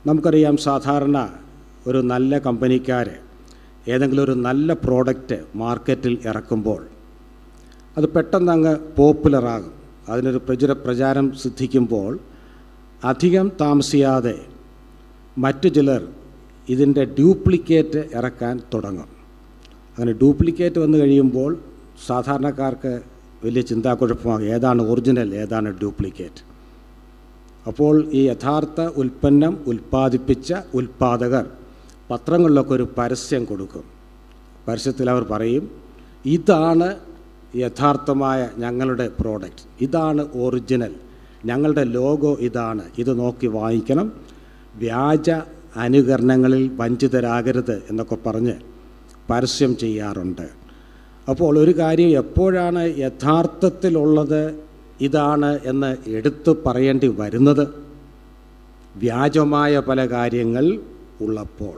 നമുക്കറിയാം, സാധാരണ ഒരു നല്ല കമ്പനിക്കാർ ഏതെങ്കിലും ഒരു നല്ല പ്രോഡക്റ്റ് മാർക്കറ്റിൽ ഇറക്കുമ്പോൾ അത് പെട്ടെന്ന് അങ്ങ് പോപ്പുലറാകും, അതിനൊരു പ്രചാരം സിദ്ധിക്കുമ്പോൾ അധികം താമസിയാതെ മറ്റു ചിലർ ഇതിൻ്റെ ഡ്യൂപ്ലിക്കേറ്റ് ഇറക്കാൻ തുടങ്ങും. അങ്ങനെ ഡ്യൂപ്ലിക്കേറ്റ് വന്നു കഴിയുമ്പോൾ സാധാരണക്കാർക്ക് വലിയ ചിന്താക്കുഴപ്പമാകും, ഏതാണ് ഒറിജിനൽ, ഏതാണ് ഡ്യൂപ്ലിക്കേറ്റ്. അപ്പോൾ ഈ യഥാർത്ഥ ഉൽപ്പന്നം ഉൽപ്പാദിപ്പിച്ച ഉൽപ്പാദകർ പത്രങ്ങളിലൊക്കെ ഒരു പരസ്യം കൊടുക്കും. പരസ്യത്തിൽ അവർ പറയും, ഇതാണ് യഥാർത്ഥമായ ഞങ്ങളുടെ പ്രോഡക്റ്റ്, ഇതാണ് ഒറിജിനൽ, ഞങ്ങളുടെ ലോഗോ ഇതാണ്, ഇത് നോക്കി വാങ്ങിക്കണം, വ്യാജ അനുകരണങ്ങളിൽ വഞ്ചിതരാകരുത് എന്നൊക്കെ പറഞ്ഞ് പരസ്യം ചെയ്യാറുണ്ട്. അപ്പോൾ ഒരു കാര്യം, എപ്പോഴാണ് യഥാർത്ഥത്തിലുള്ളത് ഇതാണ് എന്ന് എടുത്തു പറയേണ്ടി വരുന്നത്? വ്യാജമായ പല കാര്യങ്ങൾ ഉള്ളപ്പോൾ.